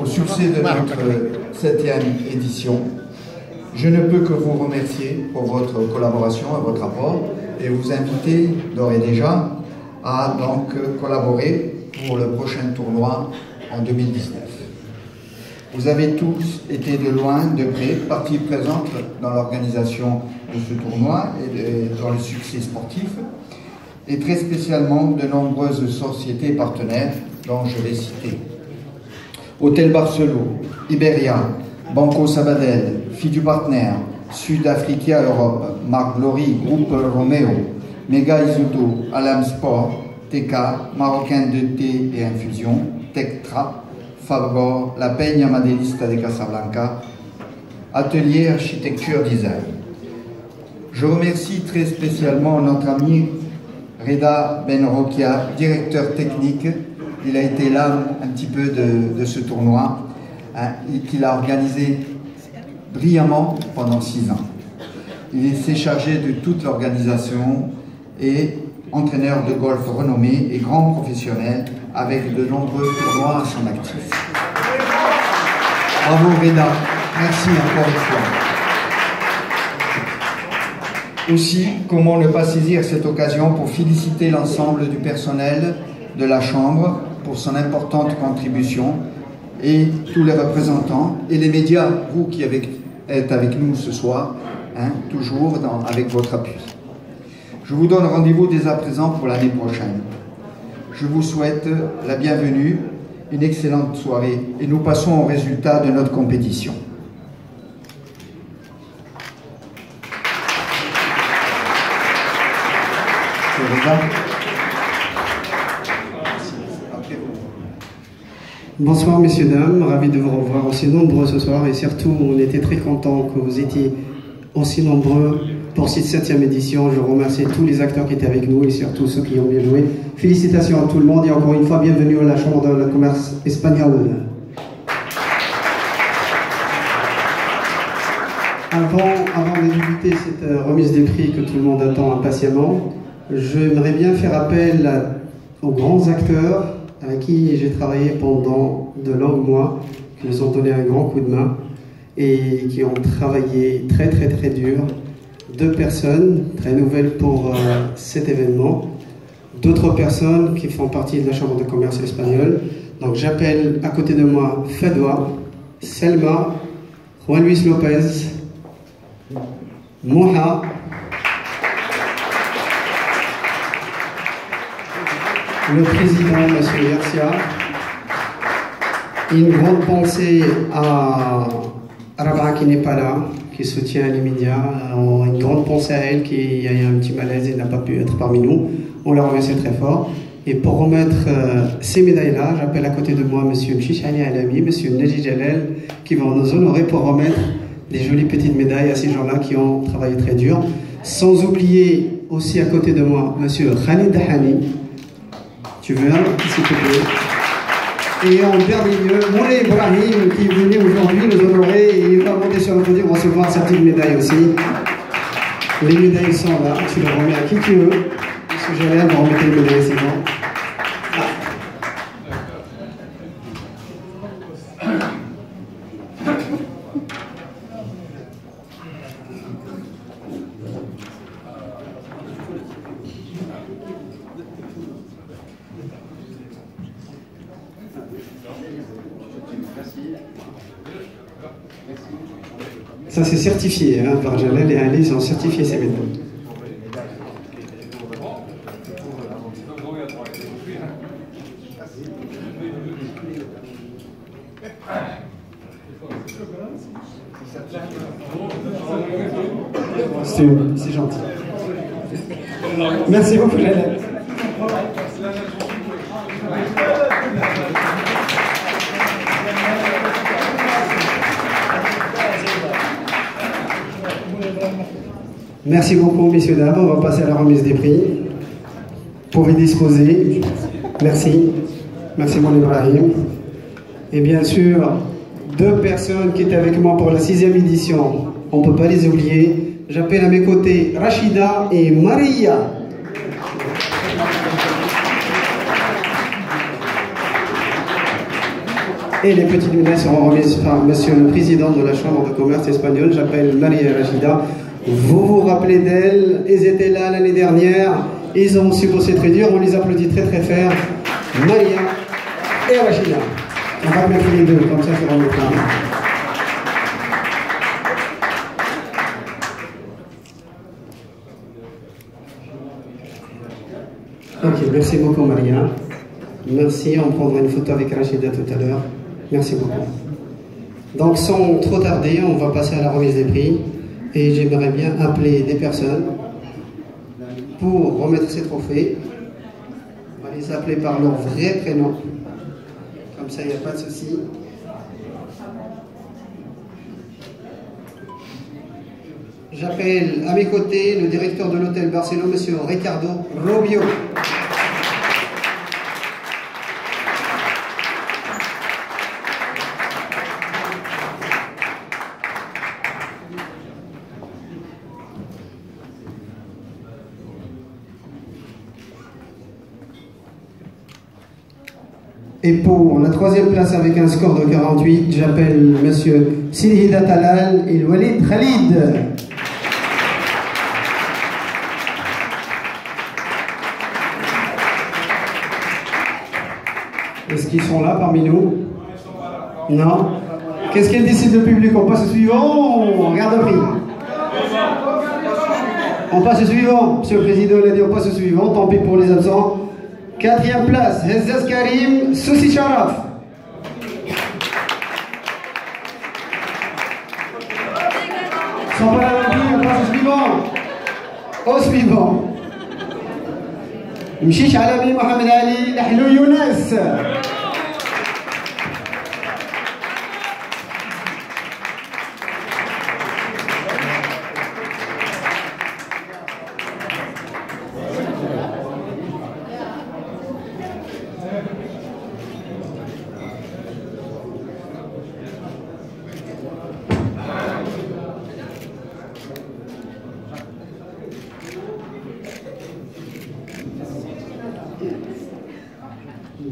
au succès de notre 7e édition. Je ne peux que vous remercier pour votre collaboration et votre apport et vous inviter d'ores et déjà à donc collaborer pour le prochain tournoi en 2019. Vous avez tous été de loin, de près, partie présente dans l'organisation de ce tournoi et dans le succès sportif, et très spécialement de nombreuses sociétés partenaires dont je vais citer. Hôtel Barceló, Iberia, Banco Sabadell, Fidu Partner, Sud-Africa Europe, Marc Glory, Groupe Romeo, Mega Isuto, Alam Sport, TK, Marocain de thé et infusion, Tectra, Fabgor, La Peña Maderista de Casablanca, Atelier Architecture Design. Je remercie très spécialement notre ami Reda Benrokia, directeur technique. Il a été l'âme un petit peu de ce tournoi et qu'il a organisé brillamment pendant 6 ans. Il s'est chargé de toute l'organisation et entraîneur de golf renommé et grand professionnel avec de nombreux tournois à son actif. Bravo Reda, merci encore une fois. Aussi, comment ne pas saisir cette occasion pour féliciter l'ensemble du personnel de la Chambre pour son importante contribution et tous les représentants et les médias, vous qui êtes avec nous ce soir, toujours avec votre appui. Je vous donne rendez-vous dès à présent pour l'année prochaine. Je vous souhaite la bienvenue, une excellente soirée et nous passons au résultat de notre compétition. Bonsoir messieurs, dames, ravi de vous revoir aussi nombreux ce soir et surtout on était très contents que vous étiez aussi nombreux pour cette 7e édition. Je remercie tous les acteurs qui étaient avec nous et surtout ceux qui ont bien joué. Félicitations à tout le monde et encore une fois bienvenue à la Chambre de commerce espagnole. Avant de débuter cette remise des prix que tout le monde attend impatiemment, j'aimerais bien faire appel aux grands acteurs avec qui j'ai travaillé pendant de longs mois, qui nous ont donné un grand coup de main et qui ont travaillé très dur. 2 personnes très nouvelles pour cet événement, d'autres personnes qui font partie de la Chambre de commerce espagnole. Donc j'appelle à côté de moi Fadwa, Selma, Juan Luis Lopez, Moha, le président, M. Garcia. Une grande pensée à Rabah qui n'est pas là, qui soutient les médias. Une grande pensée à elle qui a eu un petit malaise et n'a pas pu être parmi nous. On la remercie très fort. Et pour remettre ces médailles-là, j'appelle à côté de moi M. Mchichani Alami, M. Neji Jalel, qui vont nous honorer pour remettre des jolies petites médailles à ces gens-là qui ont travaillé très dur. Sans oublier aussi à côté de moi M. Khalid Dahani. Tu veux, s'il te plaît. Et en dernier lieu, Moulay Ibrahim qui est venu aujourd'hui nous honorer et il va monter sur le podium pour recevoir sa petite médaille aussi. Les médailles sont là, tu les remets à qui tu veux. Monsieur Jalel va remettre les médailles, c'est bon. Ça c'est certifié par Jalel et Ali, ils ont certifié ces médailles. C'est gentil. Merci beaucoup Jalel. Merci beaucoup, messieurs, dames. On va passer à la remise des prix. Pour y disposer, merci. Merci, mon Ibrahim. Et bien sûr, 2 personnes qui étaient avec moi pour la 6e édition. On ne peut pas les oublier. J'appelle à mes côtés Rachida et Maria. Et les petites médailles seront remises par Monsieur le Président de la Chambre de commerce espagnole. J'appelle Maria Rachida. Vous vous rappelez d'elle, ils étaient là l'année dernière, ils ont aussi bossé très dur, on les applaudit très très fort. Maria et Rachida. On va mettre les deux, comme ça c'est vraiment bien. Ok, merci beaucoup Maria. Merci, on prendra une photo avec Rachida tout à l'heure. Merci beaucoup. Donc sans trop tarder, on va passer à la remise des prix. Et j'aimerais bien appeler des personnes pour remettre ces trophées. On va les appeler par leur vrai prénom. Comme ça, il n'y a pas de souci. J'appelle à mes côtés le directeur de l'hôtel Barcelone, M. Ricardo Rubio. Et pour la troisième place avec un score de 48, j'appelle Monsieur Sidhida Talal et Walid Khalid. Est-ce qu'ils sont là parmi nous? Non. Qu'est-ce qu'elle décide le public? On passe au suivant? On regarde le prix. On passe au suivant. Monsieur le Président l'a dit, on passe au suivant. Tant pis pour les absents. Quatrième place, Hezzaz Karim, Soussi Sharaf. Sans pas la on passe au suivant. Au suivant. Mchish Alami Mohamed Ali, Lahlou Younes.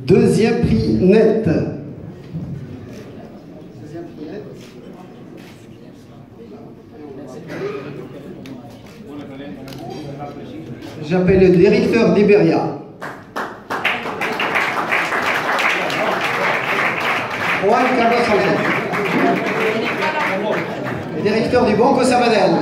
Deuxième prix net. J'appelle le directeur d'Iberia. Juan Carlos Sanchez. Directeur du Banco Sabadell.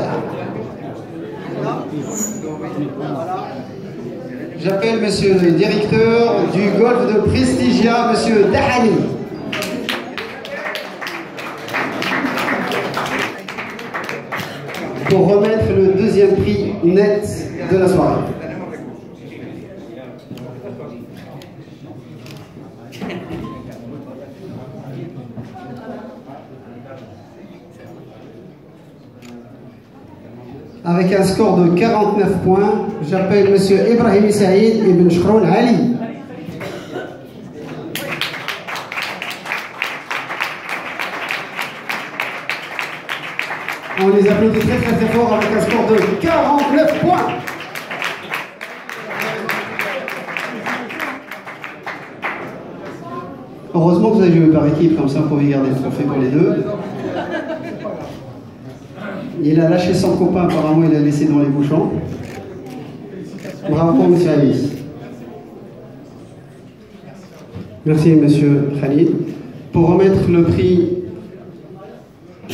J'appelle monsieur le directeur du golf de Prestigia, monsieur Dahani. Pour remettre le deuxième prix net de la soirée. Avec un score de 49 points, j'appelle M. Ibrahim Saïd Ibn Shkroun Ali. On les applaudit très très très fort avec un score de 49 points. Heureusement que vous avez joué par équipe, comme ça vous pouvez garder le trophée pour les deux. Il a lâché son copain, apparemment il l'a laissé dans les bouchons. Bravo monsieur Ali. Merci monsieur Khalid. Pour remettre le prix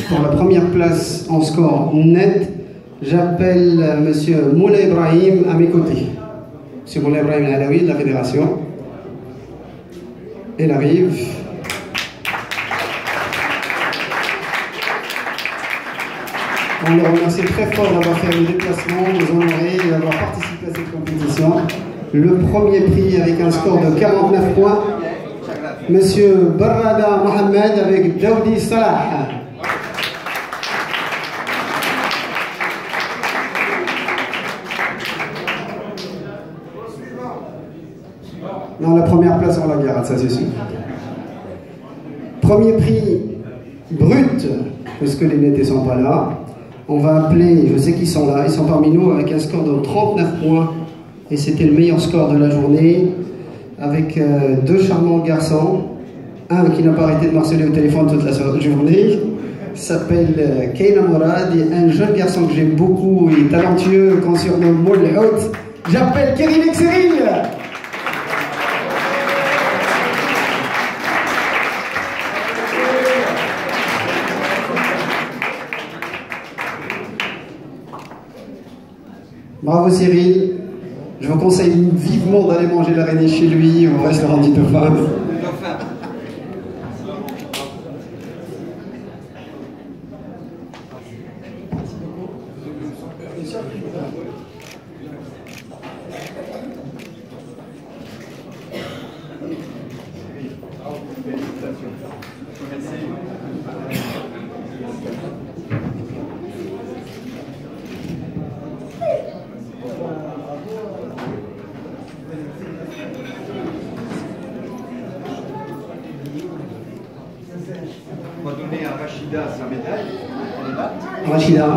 pour la première place en score net, j'appelle monsieur Moula Ibrahim à mes côtés. Monsieur Moula Ibrahim Alaoui de la fédération. Il arrive. On le remercie très fort d'avoir fait le déplacement, nous honorer et d'avoir participé à cette compétition. Le premier prix avec un score de 49 points, monsieur Barrada Mohamed avec Daoudi Salah. Non, la première place on la garde, ça c'est sûr. Premier prix brut, parce que les nets ne sont pas là. On va appeler, je sais qu'ils sont là, ils sont parmi nous avec un score de 39 points. Et c'était le meilleur score de la journée, avec deux charmants garçons, un qui n'a pas arrêté de marceler au téléphone toute la journée, s'appelle Keina Mourad, un jeune garçon que j'aime beaucoup et talentueux qu'on surnomme Moul Hout. J'appelle Kerinek Cyril. Bravo Cyril, je vous conseille vivement d'aller manger l'araignée chez lui au restaurant du Dauphin. On va donner à Rachida sa médaille. Rachida,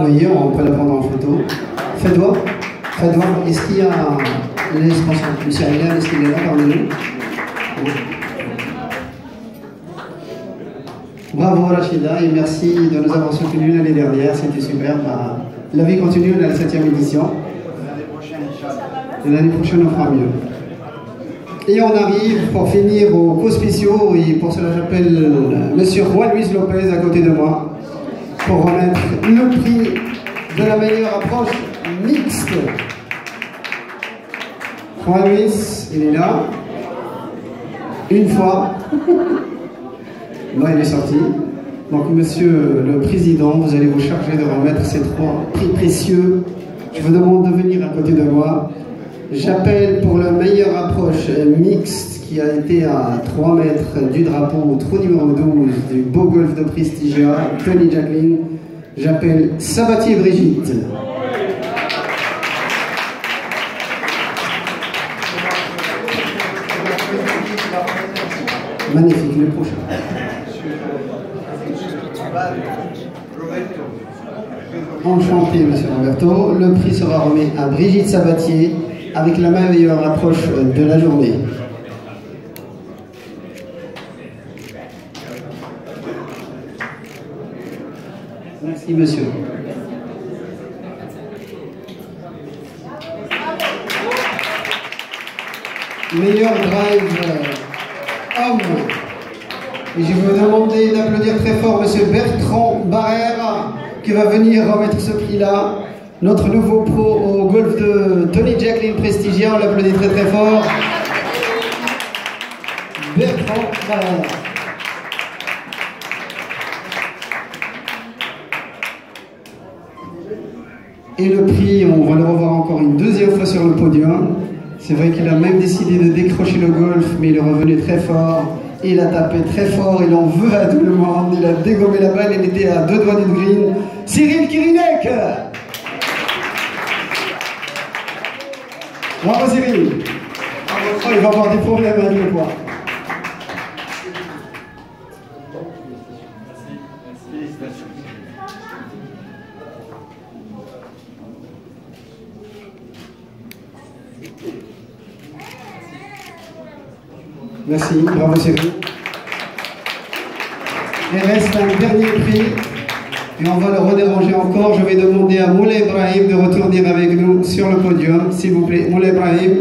oui, on peut la prendre en photo. Fedwa, est-ce qu'il y a l'espace M. Aylan, est-ce qu'il est là parmi nous? Bravo Rachida et merci de nous avoir soutenus l'année dernière, c'était super. La vie continue, on a la 7e édition. Et l'année prochaine on fera mieux. Et on arrive pour finir aux co-spéciaux et pour cela j'appelle Monsieur Juan Luis Lopez à côté de moi pour remettre le prix de la meilleure approche mixte. Juan Luis, il est là. Une fois. Là, il est sorti. Donc, Monsieur le Président, vous allez vous charger de remettre ces 3 prix précieux. Je vous demande de venir à côté de moi. J'appelle pour la meilleure approche mixte qui a été à 3 mètres du drapeau au trou numéro 12 du beau golf de Prestigia, Tony Jacqueline. J'appelle Sabatier Brigitte. Magnifique, le prochain. Enchanté, Monsieur Roberto. Le prix sera remis à Brigitte Sabatier avec la meilleure approche de la journée. Merci, monsieur. Meilleur drive homme. Et je vais vous demander d'applaudir très fort monsieur Bertrand Barrère qui va venir remettre ce prix-là. Notre nouveau pro au golf de Tony Jacqueline Prestigia, on l'applaudit très très fort. Bertrand Barrère. Et le prix, on va le revoir encore une 2e fois sur le podium. C'est vrai qu'il a même décidé de décrocher le golf, mais il est revenu très fort. Il a tapé très fort, il en veut à tout le monde. Il a dégommé la balle, il était à 2 doigts du green. Cyril Kirinek. Bravo Cyril. Oh, il va avoir des problèmes avec le poids. Merci, bravo Cyril. Il reste un dernier prix et on va le redéranger encore. Je vais demander à Moulay Ibrahim de retourner avec nous sur le podium, s'il vous plaît. Moulay Ibrahim,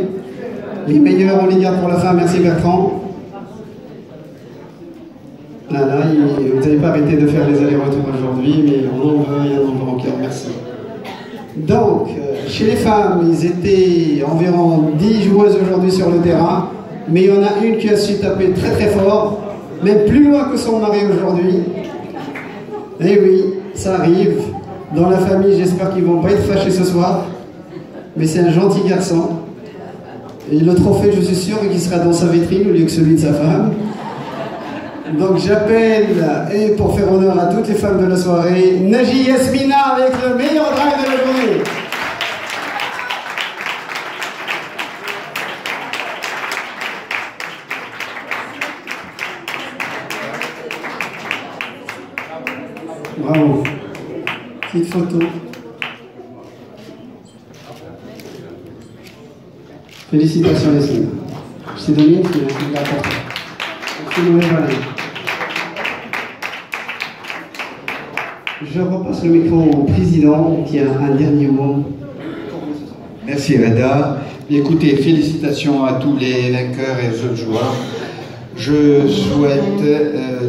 les meilleurs on les garde pour la fin. Merci Bertrand. Voilà, vous n'avez pas arrêté de faire les allers-retours aujourd'hui, mais on en veut et on en veut encore. Merci. Donc, chez les femmes, ils étaient environ 10 joueuses aujourd'hui sur le terrain. Mais il y en a une qui a su taper très très fort, même plus loin que son mari aujourd'hui. Et oui, ça arrive. Dans la famille, j'espère qu'ils ne vont pas être fâchés ce soir. Mais c'est un gentil garçon. Et le trophée, je suis sûr qu'il sera dans sa vitrine au lieu que celui de sa femme. Donc j'appelle, et pour faire honneur à toutes les femmes de la soirée, Naji Yasmina avec le meilleur drive de la journée. Bravo. Petite photo. Félicitations les filles. C'est Dominique qui l'a apporté. Je repasse le micro au président qui a un dernier mot. Merci Reda. Écoutez, félicitations à tous les vainqueurs et aux autres joueurs. Je souhaite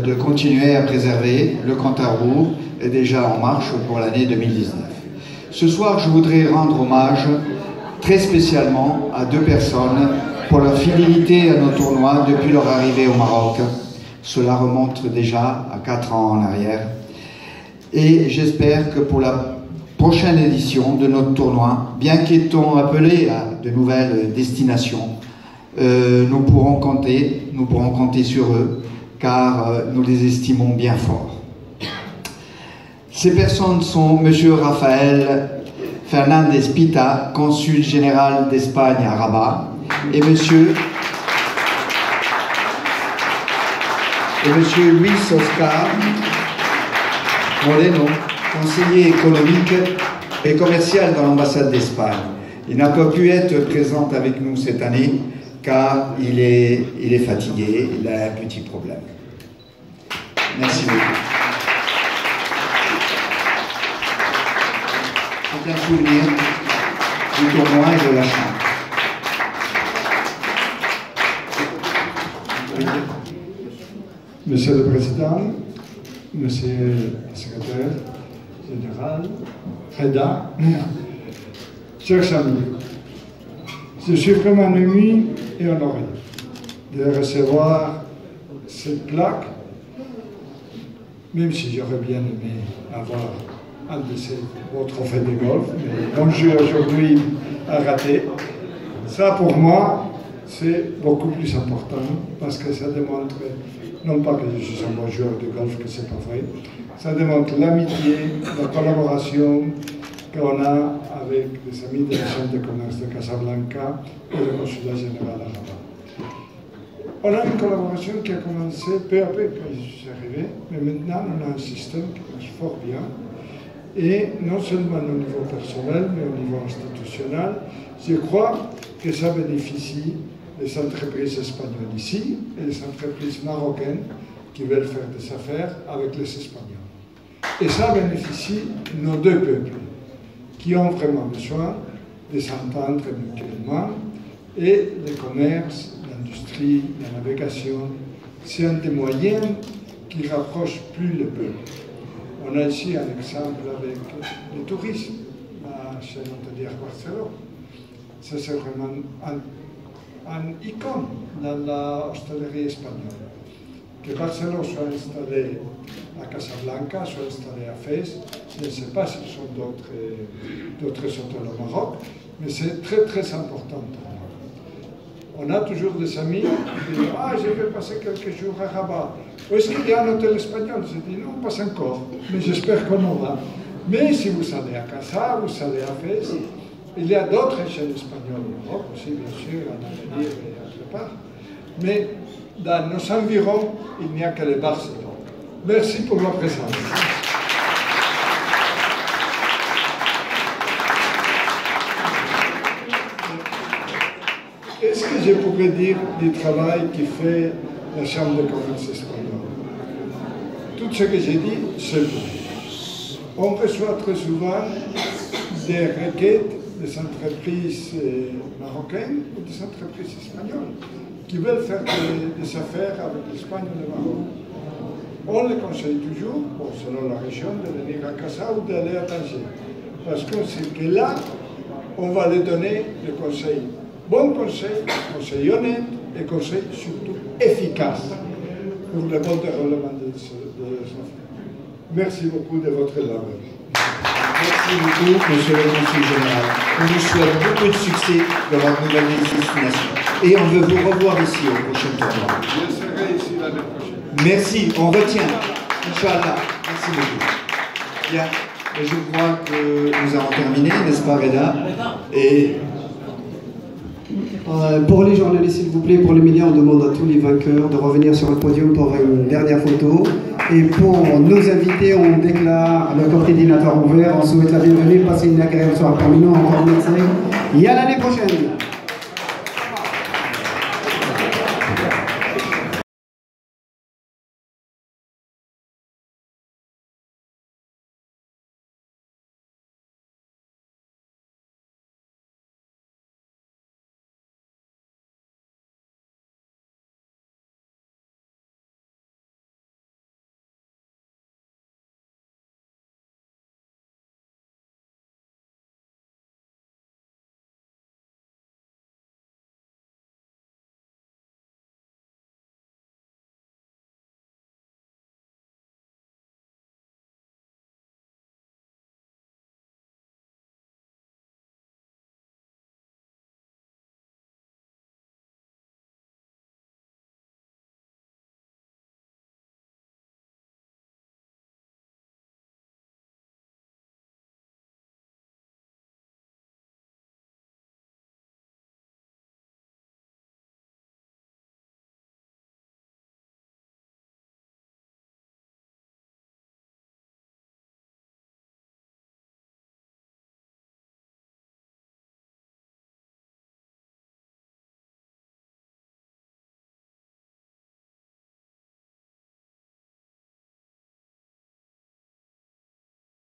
de continuer à préserver le compte à rebours est déjà en marche pour l'année 2019. Ce soir, je voudrais rendre hommage très spécialement à deux personnes pour leur fidélité à nos tournois depuis leur arrivée au Maroc. Cela remonte déjà à 4 ans en arrière. Et j'espère que pour la prochaine édition de notre tournoi, bien qu'étant appelés à de nouvelles destinations, nous pourrons compter sur eux, car nous les estimons bien forts. Ces personnes sont M. Rafael Fernández Pita, consul général d'Espagne à Rabat, et M. Luis Oscar Moreno, conseiller économique et commercial dans l'ambassade d'Espagne. Il n'a pas pu être présent avec nous cette année car il est fatigué, il a un petit problème. Merci beaucoup. C'est un souvenir du tournoi et de la chambre. Monsieur le Président, Monsieur le Secrétaire Général, Reda, chers amis, je suis vraiment ému et honoré de recevoir cette plaque, même si j'aurais bien aimé avoir un de vos trophées de golf, mais mon jeu aujourd'hui a raté. Ça, pour moi, c'est beaucoup plus important parce que ça démontre, non pas que je suis un bon joueur de golf, que c'est pas vrai, ça démontre l'amitié, la collaboration qu'on a avec les amis de la Chambre de commerce de Casablanca et le consulat général à Rabat. On a une collaboration qui a commencé peu à peu quand je suis arrivé, mais maintenant on a un système qui marche fort bien. Et non seulement au niveau personnel, mais au niveau institutionnel, je crois que ça bénéficie des entreprises espagnoles ici et des entreprises marocaines qui veulent faire des affaires avec les Espagnols. Et ça bénéficie nos deux peuples qui ont vraiment besoin de s'entendre mutuellement et le commerce, l'industrie, la navigation, c'est un des moyens qui rapprochent plus les peuples. On a ici un exemple avec le tourisme chez l'hôtelier Barcelone. Ça, c'est vraiment un icône dans l'hôtellerie espagnole. Que Barcelone soit installé à Casablanca, soit installé à Fès, je ne sais pas s'ils sont d'autres hôtels au Maroc, mais c'est très très important pour moi. On a toujours des amis qui disent « Ah, je vais passer quelques jours à Rabat. Où est-ce qu'il y a un hôtel espagnol ?» Je dis « Non, pas encore, mais j'espère qu'on aura. » Mais si vous allez à Casa, vous allez à Fès, il y a d'autres chaînes espagnoles au Maroc aussi, bien sûr, en Algérie et autre part. Mais dans nos environs, il n'y a que les Barcelone. Merci pour la présence. Est-ce que je pourrais dire du travail qui fait la Chambre de commerce espagnole? Tout ce que j'ai dit, c'est vrai. On reçoit très souvent des requêtes des entreprises marocaines ou des entreprises espagnoles qui veulent faire des affaires avec l'Espagne et le Maroc. On les conseille toujours, bon, selon la région, de venir à Casa ou d'aller à Tanger. Parce qu'on sait que là, on va leur donner le conseil. Bon conseil, conseil honnête et conseil surtout efficace pour le bon déroulement des affaires. Merci beaucoup de votre labeur. Merci beaucoup, Monsieur le Consul Général. On vous souhaite beaucoup de succès dans votre nouvelle destination. Et on veut vous revoir ici au prochain tournoi. Je serai ici l'année prochaine. Merci, on retient. Inch'Allah. Merci beaucoup. Bien, et je crois que nous avons terminé, n'est-ce pas, Reda? Et pour les journalistes, s'il vous plaît, pour les médias, on demande à tous les vainqueurs de revenir sur le podium pour une dernière photo. Et pour nos invités, on déclare le coordinateur ouvert. On souhaite la bienvenue. Passez une agréable soirée parmi nous. Encore merci. Et à l'année prochaine.